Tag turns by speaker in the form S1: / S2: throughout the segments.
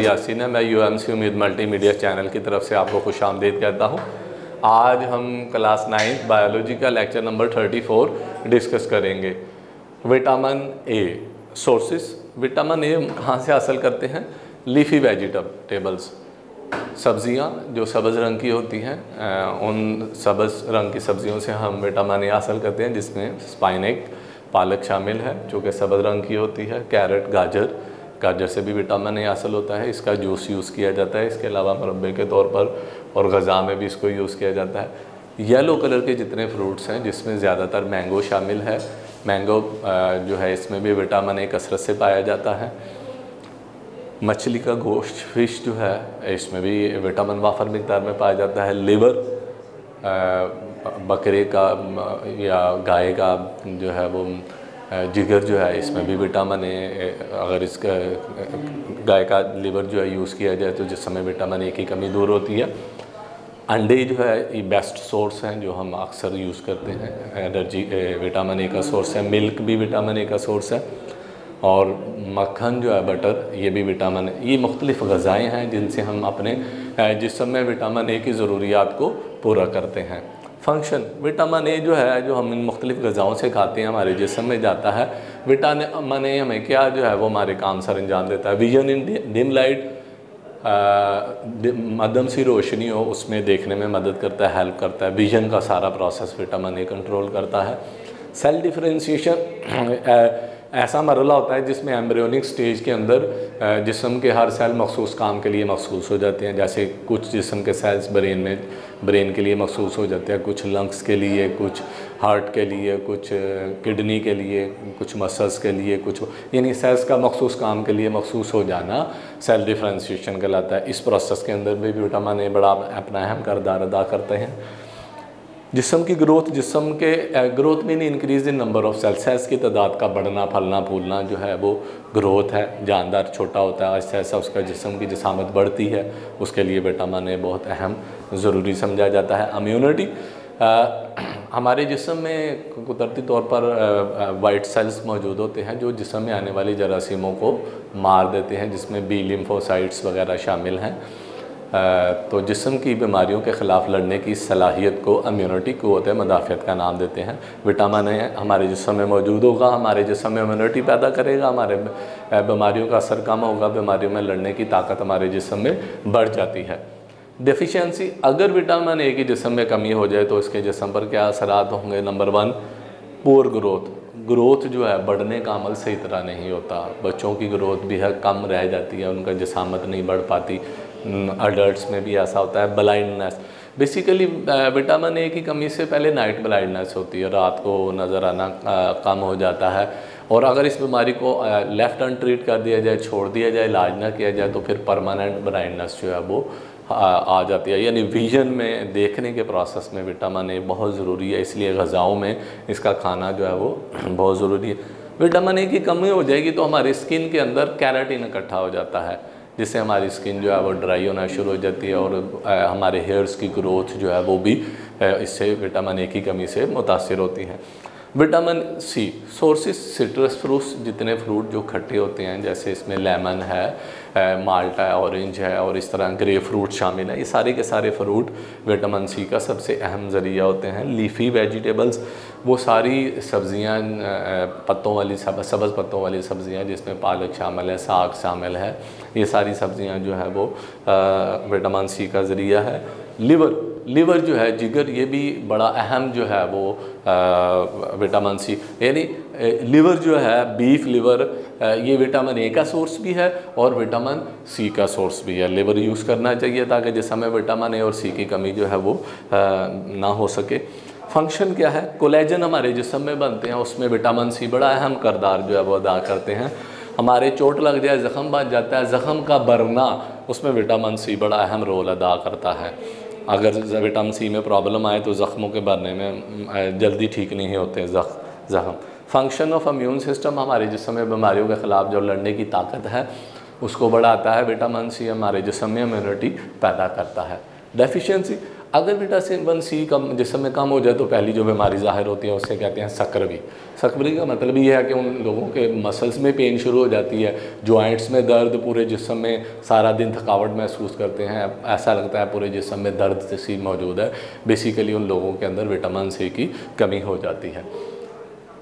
S1: यासीन है। मैं UMC उम्मीद मल्टीमीडिया चैनल की तरफ से आपको खुशामदीद कहता हूँ। आज हम क्लास 9 बायोलॉजी का लेक्चर नंबर 34 डिस्कस करेंगे। Vitamin A sources. Vitamin A हम कहाँ से हासिल करते हैं? लीफी वेजिटेबल्स, सब्जियां जो सब्ज़ रंग की होती हैं, उन सब्ज़ रंग की सब्जियों से हम विटामिन ए हासिल करते हैं, जिसमें स्पाइनक पालक शामिल है जो कि सब्ज़ रंग की होती है। कैरेट गाजर से भी विटामिन ए हासिल होता है, इसका जूस यूज़ किया जाता है। इसके अलावा मुरब्बे के तौर पर और ग़ज़ा में भी इसको यूज़ किया जाता है। येलो कलर के जितने फ्रूट्स हैं जिसमें ज़्यादातर मैंगो शामिल है, मैंगो जो है इसमें भी विटामिन ए कसरत से पाया जाता है। मछली का गोश्त, फ़िश जो है इसमें भी विटामिन वाफर मिकदार में पाया जाता है। लिवर बकरे का या गाय का जो है वो जिगर जो है इसमें भी विटामिन ए, अगर इसका गाय का लिवर जो है यूज़ किया जाए तो जिसमें विटामिन ए की कमी दूर होती है। अंडे जो है ये बेस्ट सोर्स हैं जो हम अक्सर यूज़ करते हैं, एनर्जी विटामिन ए का सोर्स है। मिल्क भी विटामिन ए का सोर्स है और मक्खन जो है बटर, ये भी विटामिन ए। ये मुख्तलिफ़ ग़ज़ाएँ हैं जिनसे हम अपने जिस्म में विटामिन ए की ज़रूरियात को पूरा करते हैं। फंक्शन, विटामिन ए जो है जो हम इन मुख्तलिफ़ ग़ज़ाओं से खाते हैं हमारे जिस्म में जाता है। विटामिन ए हमें क्या जो है वो हमारे काम सर अंजाम देता है। विजन इन डिम लाइट, मध्यम सी रोशनी हो उसमें देखने में मदद करता है, हेल्प करता है। विजन का सारा प्रोसेस विटामिन ए कंट्रोल करता है। सेल डिफरेंशिएशन ऐसा मरहला होता है जिसमें एम्ब्रियोनिक स्टेज के अंदर जिस्म के हर सेल मखसूस काम के लिए मखसूस हो जाते हैं। जैसे कुछ जिस्म के सेल्स ब्रेन के लिए मखसूस हो जाते हैं, कुछ लंग्स के लिए, कुछ हार्ट के लिए, कुछ किडनी के लिए, कुछ मसल्स के लिए, कुछ यानी सेल्स का मखसूस काम के लिए मखसूस हो जाना सेल डिफरेंशिएशन कहलाता है। इस प्रोसेस के अंदर भी विटामिन ए बड़ा अपना अहम किरदार अदा करते हैं। जिस्म की ग्रोथ, जिस्म के ग्रोथ में increase in number of cells की तादाद का बढ़ना, फलना फूलना जो है वो ग्रोथ है। जानदार छोटा होता है, ऐसा ऐसा उसका जिस्म की जिसामत बढ़ती है, उसके लिए विटामिन ए बहुत अहम ज़रूरी समझा जाता है। इम्यूनिटी, हमारे जिस्म में कुदरती तौर पर वाइट सेल्स मौजूद होते हैं जो जिस्म में आने वाली जरासीमों को मार देते हैं, जिसमें बी लिम्फोसाइट्स वगैरह शामिल हैं। तो जिस्म की बीमारियों के ख़िलाफ़ लड़ने की सलाहियत को इम्यूनिटी क़ुव्वत मदाफ़ियत का नाम देते हैं। विटामिन ए हमारे जिस्म में मौजूद होगा, हमारे जिस्म में इम्यूनिटी पैदा करेगा, हमारे बीमारियों का असर कम होगा, बीमारियों में लड़ने की ताकत हमारे जिस्म में बढ़ जाती है। डेफिशिएंसी, अगर विटामिन ए की जिस्म में कमी हो जाए तो इसके जिस्म पर क्या असरात होंगे? नंबर 1, पुअर ग्रोथ जो है बढ़ने का अमल सही तरह नहीं होता। बच्चों की ग्रोथ भी है कम रह जाती है, उनका जिसामत नहीं बढ़ पाती। अडल्ट्स में भी ऐसा होता है। ब्लाइंडनेस, बेसिकली विटामिन ए की कमी से पहले नाइट ब्लाइंडनेस होती है, रात को नज़र आना कम हो जाता है। और अगर इस बीमारी को लेफ़्ट अनट्रीट कर दिया जाए, छोड़ दिया जाए, इलाज ना किया जाए तो फिर परमानेंट ब्लाइंडनेस जो है वो आ जाती है। यानी विजन में, देखने के प्रोसेस में विटामिन ए बहुत ज़रूरी है, इसलिए ग़ज़ाओं में इसका खाना जो है वो बहुत ज़रूरी है। विटामिन ए की कमी हो जाएगी तो हमारी स्किन के अंदर केराटिन इकट्ठा हो जाता है, जिससे हमारी स्किन जो है वो ड्राई होना शुरू हो जाती है और हमारे हेयर्स की ग्रोथ जो है वो भी इससे विटामिन ए की कमी से मुतासिर होती है। Vitamin C sources, citrus fruits, जितने फ्रूट जो खट्टे होते हैं, जैसे इसमें लेमन है, माल्टा है, ऑरेंज है और इस तरह ग्रे फ्रूट शामिल है। ये सारे के सारे फ्रूट विटामिन सी का सबसे अहम ज़रिया होते हैं। लीफी वेजिटेबल्स, वो सारी सब्ज़ियाँ पत्तों वाली, सब्ज़ पत्तों वाली सब्ज़ियाँ जिसमें पालक शामिल है, साग शामिल है, ये सारी सब्ज़ियाँ जो है वो विटामिन सी का ज़रिया है। लिवर जो है, जिगर, ये भी बड़ा अहम जो है वो विटामिन सी, यानी लिवर जो है, बीफ लिवर, ये विटामिन ए का सोर्स भी है और विटामिन सी का सोर्स भी है। लिवर यूज़ करना चाहिए ताकि जिसमें विटामिन ए और सी की कमी जो है वो ना हो सके। फंक्शन क्या है? कोलेजन हमारे जिस्म में बनते हैं, उसमें विटामिन सी बड़ा अहम किरदार जो है वो अदा करते हैं। हमारे चोट लग जाए, ज़ख़म बन जाता है, ज़ख़म का भरना, उसमें विटामिन सी बड़ा अहम रोल अदा करता है। अगर विटामिन सी में प्रॉब्लम आए तो ज़ख़्मों के भरने में जल्दी ठीक नहीं होते ज़ख़म। फंक्शन ऑफ इम्यून सिस्टम, हमारे जिस्म में बीमारियों के ख़िलाफ़ जो लड़ने की ताकत है उसको बढ़ाता है। विटामिन सी हमारे जिस्म में इम्यूनिटी पैदा करता है। डेफिशिएंसी, अगर विटामिन सी कम जिस्म में कम हो जाए तो पहली जो बीमारी ज़ाहिर होती है उससे कहते हैं सक्करवी। सक्करवी का मतलब ये है कि उन लोगों के मसल्स में पेन शुरू हो जाती है, जॉइंट्स में दर्द, पूरे जिस्म में सारा दिन थकावट महसूस करते हैं, ऐसा लगता है पूरे जिस्म में दर्द सी मौजूद है। बेसिकली उन लोगों के अंदर विटामिन सी की कमी हो जाती है।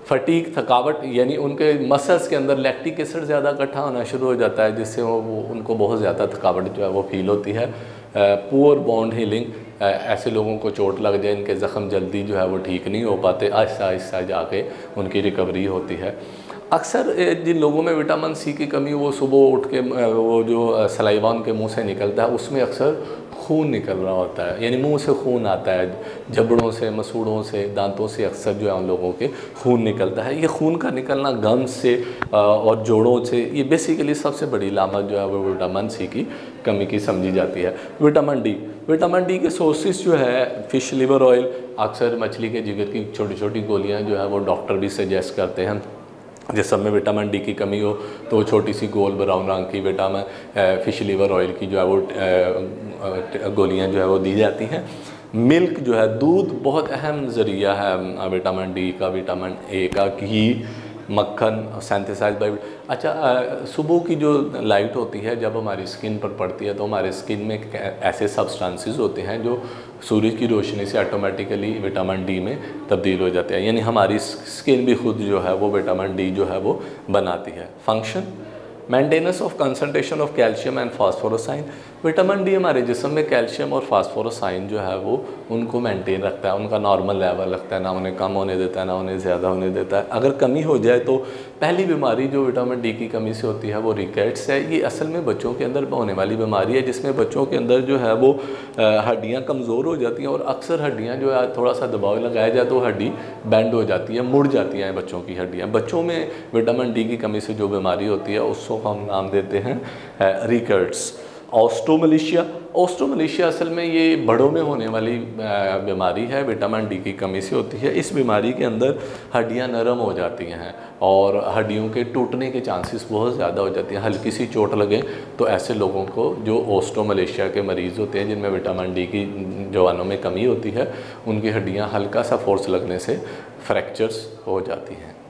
S1: फटीक, थकावट, यानी उनके मसल्स के अंदर लैक्टिक एसिड ज़्यादा इकट्ठा होना शुरू हो जाता है, जिससे वो उनको बहुत ज़्यादा थकावट जो है वो फील होती है। पुअर बोन हीलिंग, ऐसे लोगों को चोट लग जाए, इनके ज़ख़म जल्दी जो है वो ठीक नहीं हो पाते, आहिस्ता आहिस्ता जाके उनकी रिकवरी होती है। अक्सर जिन लोगों में विटामिन सी की कमी, वो सुबह उठ के वो जो सलाइवा उनके मुंह से निकलता है उसमें अक्सर खून निकल रहा होता है, यानी मुंह से खून आता है, जबड़ों से, मसूड़ों से, दांतों से अक्सर जो है उन लोगों के खून निकलता है। ये खून का निकलना गम्स से और जोड़ों से, ये बेसिकली सबसे बड़ी लामत जो है वो विटामिन सी की कमी की समझी जाती है। विटामिन डी के सोर्सेज जो है फ़िश लिवर ऑयल, अक्सर मछली के जिगर की छोटी छोटी गोलियाँ जो है वो डॉक्टर भी सजेस्ट करते हैं। जिस में विटामिन डी की कमी हो तो छोटी सी गोल ब्राउन रंग की विटामिन फ़िश लिवर ऑयल की जो है वो गोलियां जो है वो दी जाती हैं। मिल्क जो है, दूध बहुत अहम ज़रिया है विटामिन डी का, विटामिन ए का, घी, मक्खन सिंथेसाइज बाय। अच्छा, सुबह की जो लाइट होती है जब हमारी स्किन पर पड़ती है तो हमारे स्किन में ऐसे सब्सटेंसेस होते हैं जो सूरज की रोशनी से ऑटोमेटिकली विटामिन डी में तब्दील हो जाते हैं, यानी हमारी स्किन भी खुद जो है वो विटामिन डी जो है वो बनाती है। Function, maintenance of concentration of calcium and phosphorus. Vitamin D हमारे जिस्म में कैल्शियम और फास्फोरोसाइन जो है वो उनको मेंटेन रखता है, उनका नॉर्मल लेवल रखता है, ना उन्हें कम होने देता है ना उन्हें ज़्यादा होने देता है। अगर कमी हो जाए तो पहली बीमारी जो विटामिन डी की कमी से होती है वो रिकेट्स है। ये असल में बच्चों के अंदर होने वाली बीमारी है, जिसमें बच्चों के अंदर जो है वो हड्डियाँ कमज़ोर हो जाती हैं और अक्सर हड्डियाँ जो है थोड़ा सा दबाव लगाया जाए तो हड्डी बैंड हो जाती है, मुड़ जाती हैं बच्चों की हड्डियाँ। बच्चों में विटामिन डी की कमी से जो बीमारी होती है उसको हम नाम देते हैं रिकेट्स। ऑस्ट्रोमलेशिया असल में ये बड़ों में होने वाली बीमारी है, विटामिन डी की कमी से होती है। इस बीमारी के अंदर हड्डियां नरम हो जाती हैं और हड्डियों के टूटने के चांसेस बहुत ज़्यादा हो जाती हैं। हल्की सी चोट लगे तो ऐसे लोगों को, जो ऑस्ट्रोमलेशिया के मरीज़ होते हैं जिनमें विटामिन डी की जवानों में कमी होती है, उनकी हड्डियाँ हल्का सा फोर्स लगने से फ्रैक्चर्स हो जाती हैं।